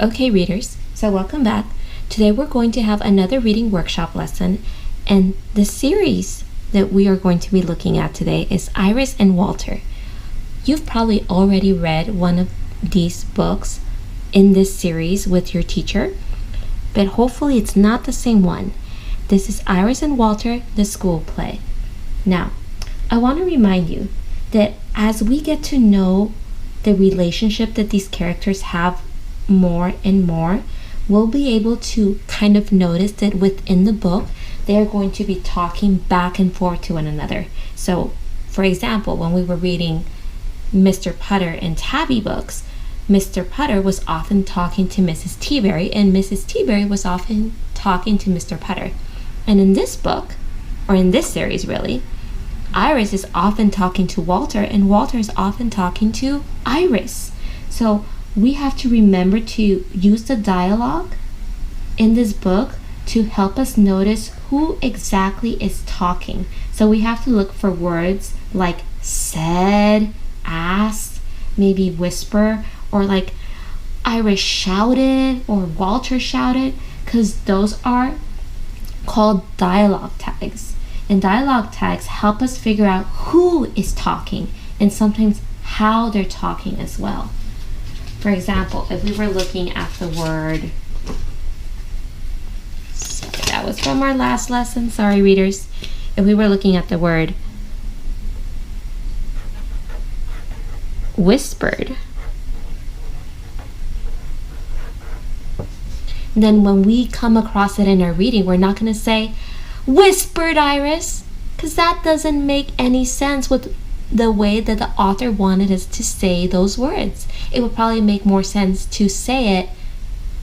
Okay, readers, so welcome back. Today we're going to have another reading workshop lesson, and the series that we are going to be looking at today is Iris and Walter. You've probably already read one of these books in this series with your teacher, but hopefully it's not the same one. This is Iris and Walter, the school play. Now, I want to remind you that as we get to know the relationship that these characters have more and more, we'll be able to kind of notice that within the book, they are going to be talking back and forth to one another. So, for example, when we were reading Mr. Putter and Tabby books, Mr. Putter was often talking to Mrs. Teaberry, and Mrs. Teaberry was often talking to Mr. Putter. And in this book, or in this series really, Iris is often talking to Walter, and Walter is often talking to Iris. So we have to remember to use the dialogue in this book to help us notice who exactly is talking. So we have to look for words like said, asked, maybe whisper, or like Iris shouted or Walter shouted, because those are called dialogue tags. And dialogue tags help us figure out who is talking and sometimes how they're talking as well. For example, if we were looking at the word, sorry, that was from our last lesson, sorry readers. If we were looking at the word whispered, then when we come across it in our reading, we're not going to say, whispered Iris, because that doesn't make any sense with the way that the author wanted us to say those words. It would probably make more sense to say it,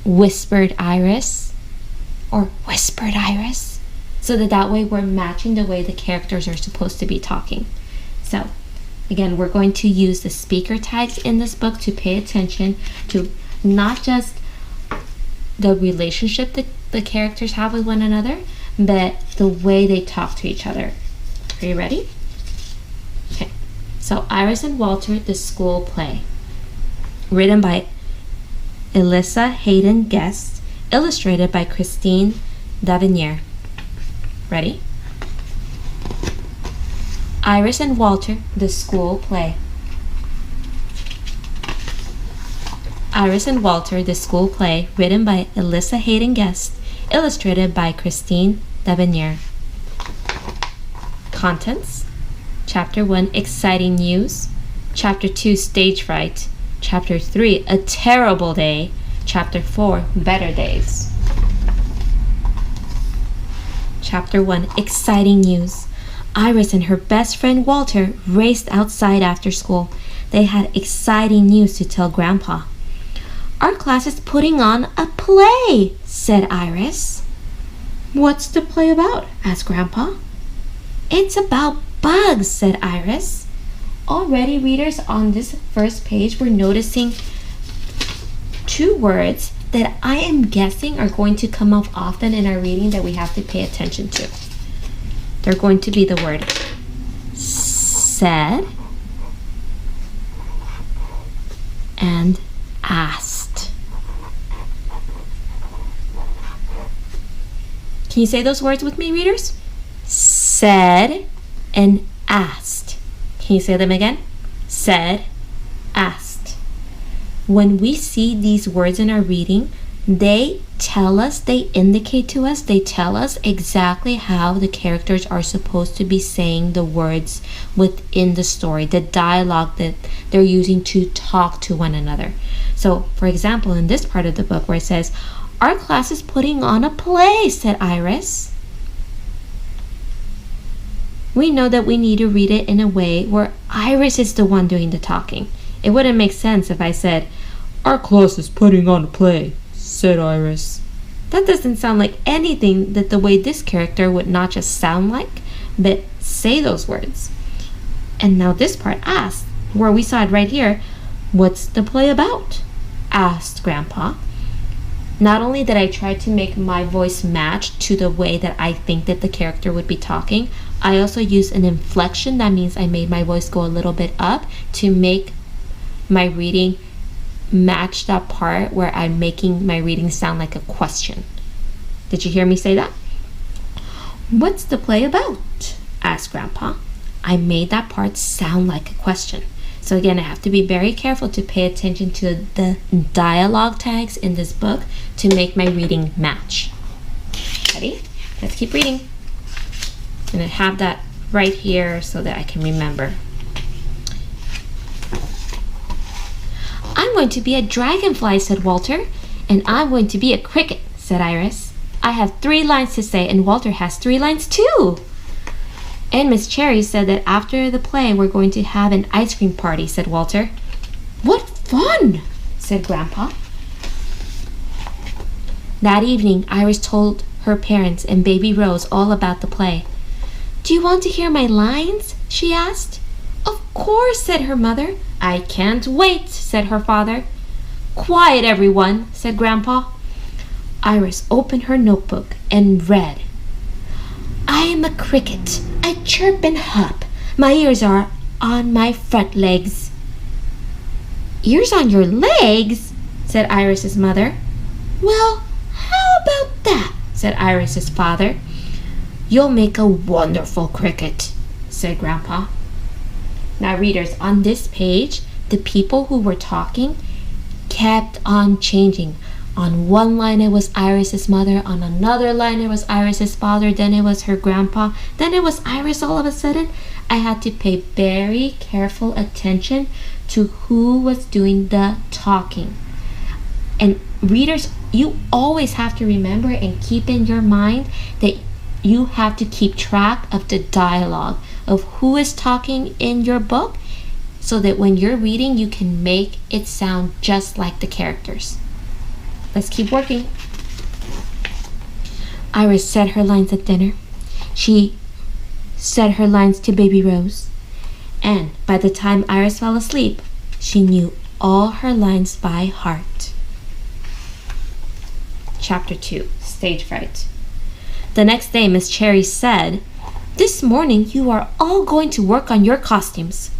whispered Iris, or whispered Iris, so that way we're matching the way the characters are supposed to be talking. So, again, we're going to use the speaker tags in this book to pay attention to not just the relationship that the characters have with one another, but the way they talk to each other. Are you ready? Okay. So, Iris and Walter, the school play. Written by Elissa Hayden Guest. Illustrated by Christine Davinier. Ready? Iris and Walter, the school play. Iris and Walter, the school play, written by Elissa Hayden Guest, illustrated by Christine Davinier. Contents: Chapter 1, Exciting News. Chapter 2, Stage Fright. Chapter 3, A Terrible Day. Chapter 4, Better Days. Chapter 1, Exciting News. Iris and her best friend Walter raced outside after school. They had exciting news to tell Grandpa. Our class is putting on a play, said Iris. What's the play about? Asked Grandpa. It's about bugs, said Iris. Already, readers, on this first page, we're noticing two words that I am guessing are going to come up often in our reading that we have to pay attention to. They're going to be the word said and asked. Can you say those words with me, readers? Said and asked. Can you say them again? Said, asked. When we see these words in our reading, they tell us, they indicate to us, they tell us exactly how the characters are supposed to be saying the words within the story, the dialogue that they're using to talk to one another. So, for example, in this part of the book where it says, our class is putting on a play, said Iris. We know that we need to read it in a way where Iris is the one doing the talking. It wouldn't make sense if I said, our class is putting on a play, said Iris. That doesn't sound like anything that the way this character would not just sound like, but say those words. And now this part, asked, where we saw it right here, what's the play about? Asked Grandpa. Not only did I try to make my voice match to the way that I think that the character would be talking, I also used an inflection. That means I made my voice go a little bit up to make my reading match that part where I'm making my reading sound like a question. Did you hear me say that? What's the play about? Asked Grandpa. I made that part sound like a question. So again, I have to be very careful to pay attention to the dialogue tags in this book to make my reading match. Ready? Let's keep reading. I'm going to have that right here so that I can remember. I'm going to be a dragonfly, said Walter. And I'm going to be a cricket, said Iris. I have 3 lines to say, and Walter has 3 lines too. And Miss Cherry said that after the play, we're going to have an ice cream party, said Walter. What fun, said Grandpa. That evening, Iris told her parents and Baby Rose all about the play. Do you want to hear my lines? She asked. Of course, said her mother. I can't wait, said her father. Quiet, everyone, said Grandpa. Iris opened her notebook and read. I am a cricket. I chirp and hop. My ears are on my front legs. Ears on your legs? Said Iris's mother. Well, how about that? Said Iris's father. You'll make a wonderful cricket, said Grandpa. Now, readers, on this page, the people who were talking kept on changing. On one line it was Iris's mother, on another line it was Iris's father, then it was her grandpa, then it was Iris all of a sudden. I had to pay very careful attention to who was doing the talking. And readers, you always have to remember and keep in your mind that you have to keep track of the dialogue of who is talking in your book so that when you're reading, you can make it sound just like the characters. Let's keep working. Iris said her lines at dinner. She said her lines to Baby Rose. And by the time Iris fell asleep, she knew all her lines by heart. Chapter 2, Stage Fright. The next day, Miss Cherry said, This morning you are all going to work on your costumes.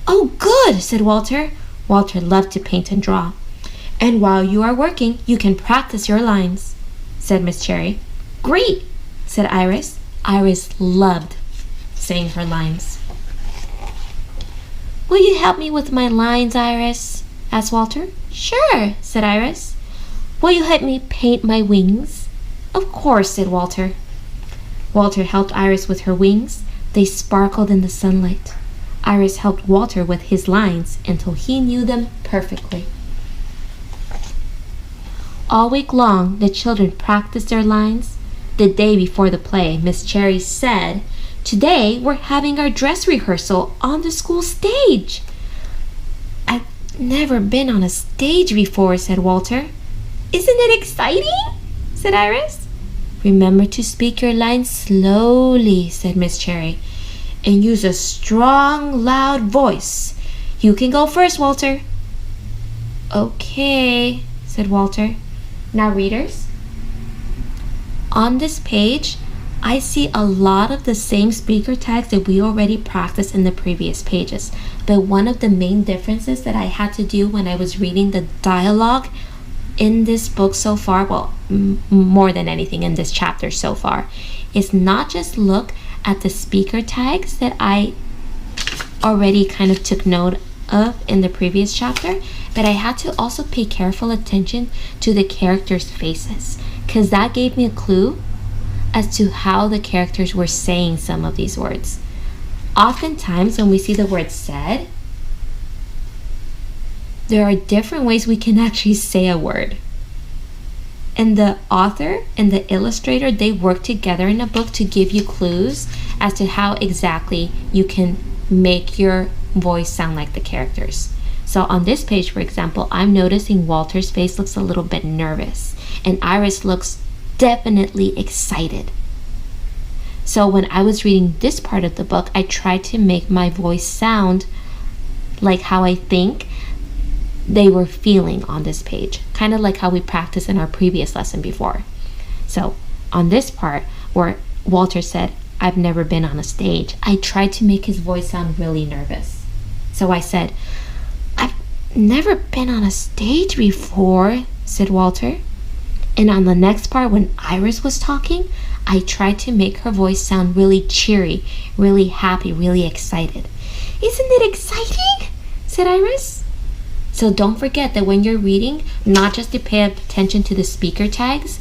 Oh, good, said Walter. Walter loved to paint and draw. And while you are working, you can practice your lines, said Miss Cherry. Great, said Iris. Iris loved saying her lines. Will you help me with my lines, Iris? Asked Walter. Sure, said Iris. Will you help me paint my wings? Of course, said Walter. Walter helped Iris with her wings. They sparkled in the sunlight. Iris helped Walter with his lines until he knew them perfectly. All week long, the children practiced their lines. The day before the play, Miss Cherry said, Today, we're having our dress rehearsal on the school stage. I've never been on a stage before, said Walter. Isn't it exciting? Said Iris. Remember to speak your lines slowly, said Miss Cherry, and use a strong, loud voice. You can go first, Walter. Okay, said Walter. Now, readers, on this page, I see a lot of the same speaker tags that we already practiced in the previous pages. But one of the main differences that I had to do when I was reading the dialogue in this book so far, well, more than anything in this chapter so far, is not just look at the speaker tags that I already kind of took note of in the previous chapter, but I had to also pay careful attention to the characters' faces, because that gave me a clue as to how the characters were saying some of these words. Oftentimes when we see the word said, there are different ways we can actually say a word. And the author and the illustrator, they work together in a book to give you clues as to how exactly you can make your voice sound like the characters. So on this page, for example, I'm noticing Walter's face looks a little bit nervous and Iris looks definitely excited. So when I was reading this part of the book, I tried to make my voice sound like how I think they were feeling on this page, kind of like how we practiced in our previous lesson before. So on this part where Walter said, I've never been on a stage, I tried to make his voice sound really nervous. So I said, I've never been on a stage before, said Walter. And on the next part, when Iris was talking, I tried to make her voice sound really cheery, really happy, really excited. Isn't it exciting? Said Iris. So don't forget that when you're reading, not just to pay attention to the speaker tags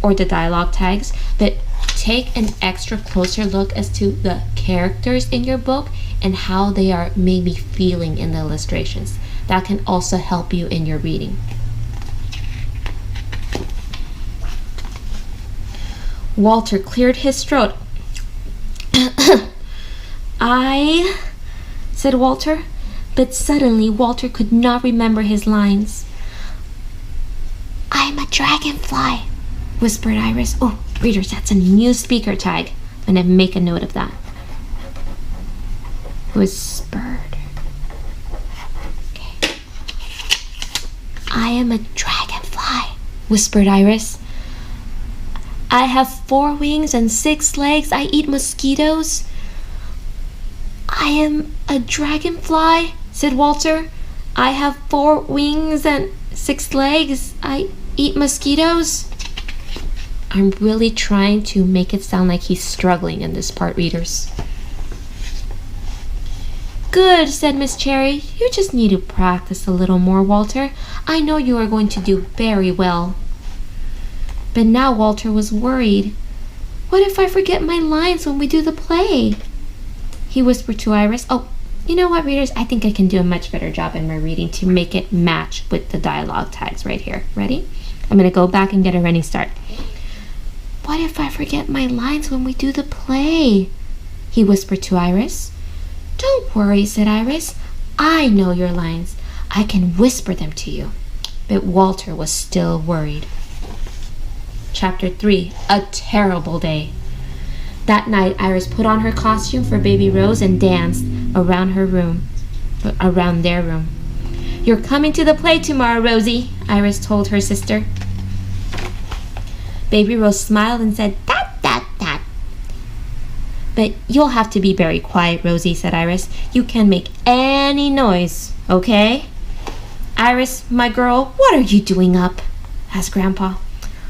or the dialogue tags, but take an extra closer look as to the characters in your book and how they are maybe feeling in the illustrations. That can also help you in your reading. Walter cleared his throat. Said Walter, but suddenly Walter could not remember his lines. I'm a dragonfly, whispered Iris. Oh, readers, that's a new speaker tag. I'm going to make a note of that. Whispered. Okay. I am a dragonfly, whispered Iris. I have 4 wings and 6 legs. I eat mosquitoes. I am a dragonfly, said Walter. I have 4 wings and 6 legs. I eat mosquitoes. I'm really trying to make it sound like he's struggling in this part, readers. Good, said Miss Cherry. You just need to practice a little more, Walter. I know you are going to do very well. But now Walter was worried. What if I forget my lines when we do the play? He whispered to Iris. Oh, you know what, readers? I think I can do a much better job in my reading to make it match with the dialogue tags right here. Ready? I'm going to go back and get a running start. What if I forget my lines when we do the play? He whispered to Iris. Don't worry, said Iris. I know your lines. I can whisper them to you. But Walter was still worried. Chapter 3, A Terrible Day. That night, Iris put on her costume for Baby Rose and danced around their room. You're coming to the play tomorrow, Rosie, Iris told her sister. Baby Rose smiled and said, "That." But you'll have to be very quiet, Rosie, said Iris. You can't make any noise, okay? Iris, my girl, what are you doing up? Asked Grandpa.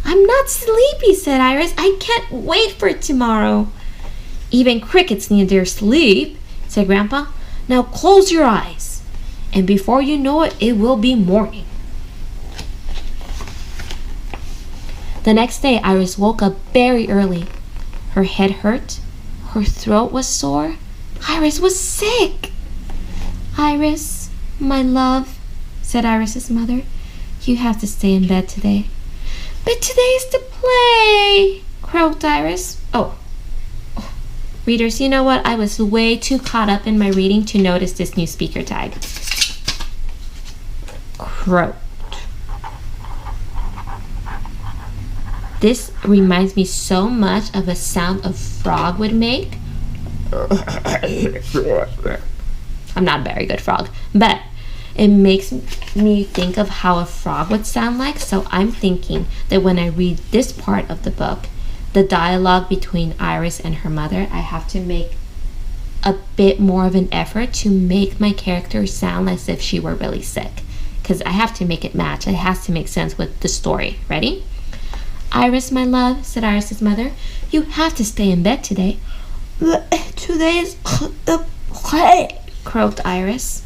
I'm not sleepy, said Iris. I can't wait for tomorrow. Even crickets need their sleep, said Grandpa. Now close your eyes, and before you know it, it will be morning. The next day, Iris woke up very early. Her head hurt. Her throat was sore. Iris was sick. Iris, my love, said Iris's mother, you have to stay in bed today. But today's the play, croaked Iris. Oh, readers, you know what? I was way too caught up in my reading to notice this new speaker tag. Croaked. This reminds me so much of a sound a frog would make. I'm not a very good frog, but it makes me think of how a frog would sound like. So I'm thinking that when I read this part of the book, the dialogue between Iris and her mother, I have to make a bit more of an effort to make my character sound as if she were really sick. Because I have to make it match. It has to make sense with the story. Ready? Iris, my love, said Iris's mother, you have to stay in bed today. Today's the play, croaked Iris.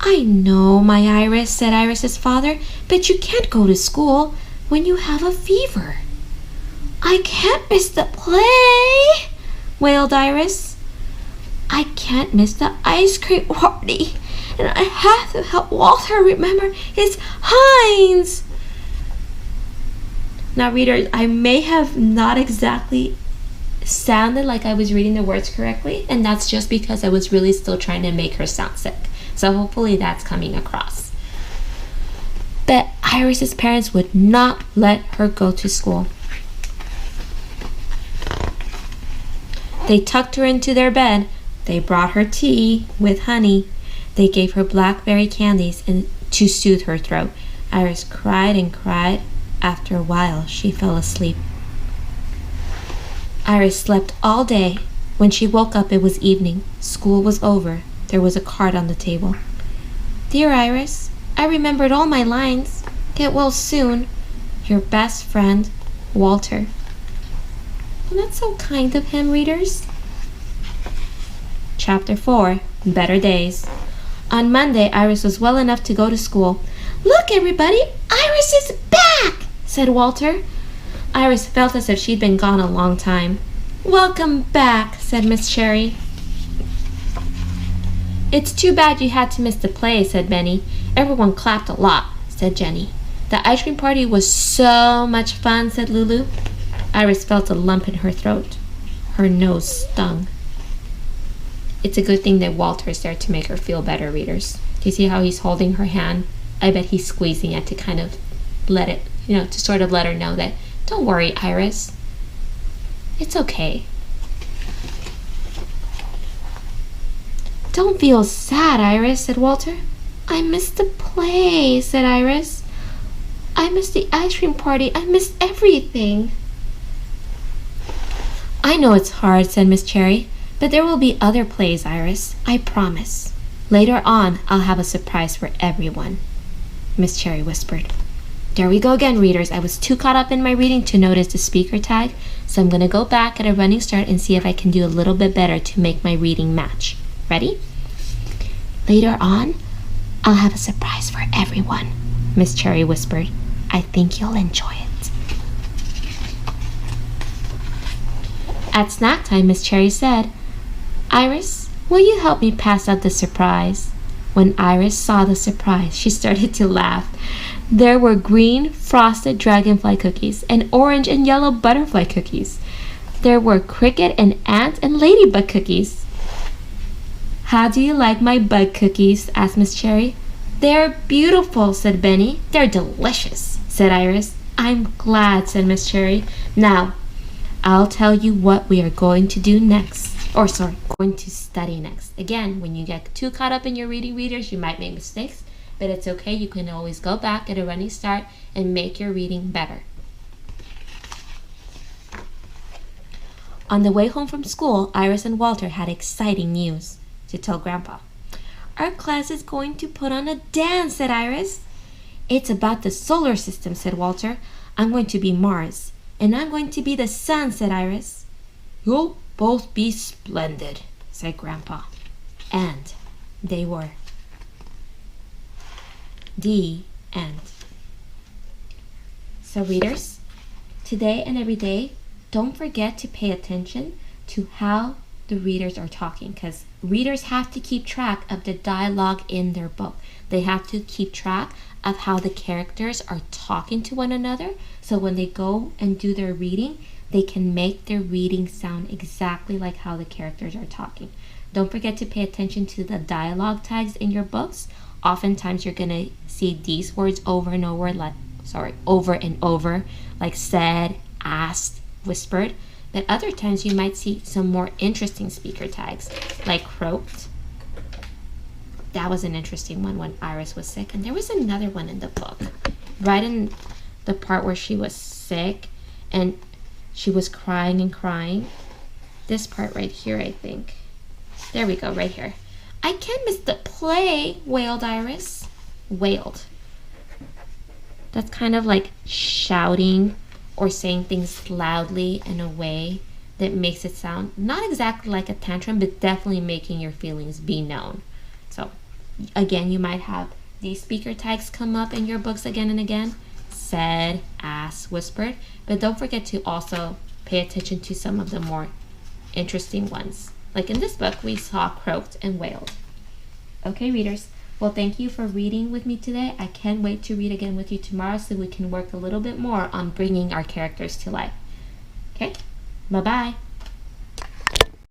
I know, my Iris, said Iris's father, but you can't go to school when you have a fever. I can't miss the play, wailed Iris. I can't miss the ice cream party, and I have to help Walter remember his Heinz. Now, readers, I may have not exactly sounded like I was reading the words correctly, and that's just because I was really still trying to make her sound sick. So hopefully that's coming across. But Iris's parents would not let her go to school. They tucked her into their bed. They brought her tea with honey. They gave her blackberry candies and to soothe her throat. Iris cried and cried. After a while, she fell asleep. Iris slept all day. When she woke up, it was evening. School was over. There was a card on the table. Dear Iris, I remembered all my lines. Get well soon. Your best friend, Walter. Well, that's so kind of him, readers. Chapter 4, Better Days. On Monday, Iris was well enough to go to school. Look, everybody, Iris is back, said Walter. Iris felt as if she'd been gone a long time. Welcome back, said Miss Cherry. It's too bad you had to miss the play, said Benny. Everyone clapped a lot, said Jenny. The ice cream party was so much fun, said Lulu. Iris felt a lump in her throat. Her nose stung. It's a good thing that Walter's there to make her feel better, readers. Do you see how he's holding her hand? I bet he's squeezing it to kind of let it, to sort of let her know that, don't worry, Iris. It's okay. Don't feel sad, Iris, said Walter. I missed the play, said Iris. I missed the ice cream party. I missed everything. I know it's hard, said Miss Cherry, but there will be other plays, Iris. I promise. Later on, I'll have a surprise for everyone, Miss Cherry whispered. There we go again, readers. I was too caught up in my reading to notice the speaker tag, so I'm going to go back at a running start and see if I can do a little bit better to make my reading match. Ready? Later on, I'll have a surprise for everyone, Miss Cherry whispered. I think you'll enjoy it. At snack time, Miss Cherry said, Iris, will you help me pass out the surprise? When Iris saw the surprise, she started to laugh. There were green frosted dragonfly cookies and orange and yellow butterfly cookies. There were cricket and ant and ladybug cookies. How do you like my bug cookies? Asked Miss Cherry. They're beautiful, said Benny. They're delicious, said Iris. I'm glad, said Miss Cherry. Now, I'll tell you what we are going to do next. Going to study next. Again, when you get too caught up in your reading, readers, you might make mistakes, but it's okay. You can always go back at a running start and make your reading better. On the way home from school, Iris and Walter had exciting news to tell Grandpa. Our class is going to put on a dance, said Iris. It's about the solar system, said Walter. I'm going to be Mars, and I'm going to be the sun, said Iris. You'll both be splendid, said Grandpa. And they were. The end. So readers, today and every day, don't forget to pay attention to how the readers are talking, because readers have to keep track of the dialogue in their book. They have to keep track of how the characters are talking to one another, so when they go and do their reading, they can make their reading sound exactly like how the characters are talking. Don't forget to pay attention to the dialogue tags in your books. Oftentimes you're going to see these words over and over, like said, asked, whispered. But other times you might see some more interesting speaker tags, like croaked. That was an interesting one when Iris was sick. And there was another one in the book, right in the part where she was sick and she was crying and crying. This part right here, I think. There we go, right here. I can't miss the play, wailed Iris. Wailed. That's kind of like shouting or saying things loudly in a way that makes it sound not exactly like a tantrum, but definitely making your feelings be known. So again, you might have these speaker tags come up in your books again and again. Said, asked, whispered. But don't forget to also pay attention to some of the more interesting ones. Like in this book, we saw croaked and wailed. Okay, readers. Well, thank you for reading with me today. I can't wait to read again with you tomorrow so we can work a little bit more on bringing our characters to life. Okay? Bye-bye.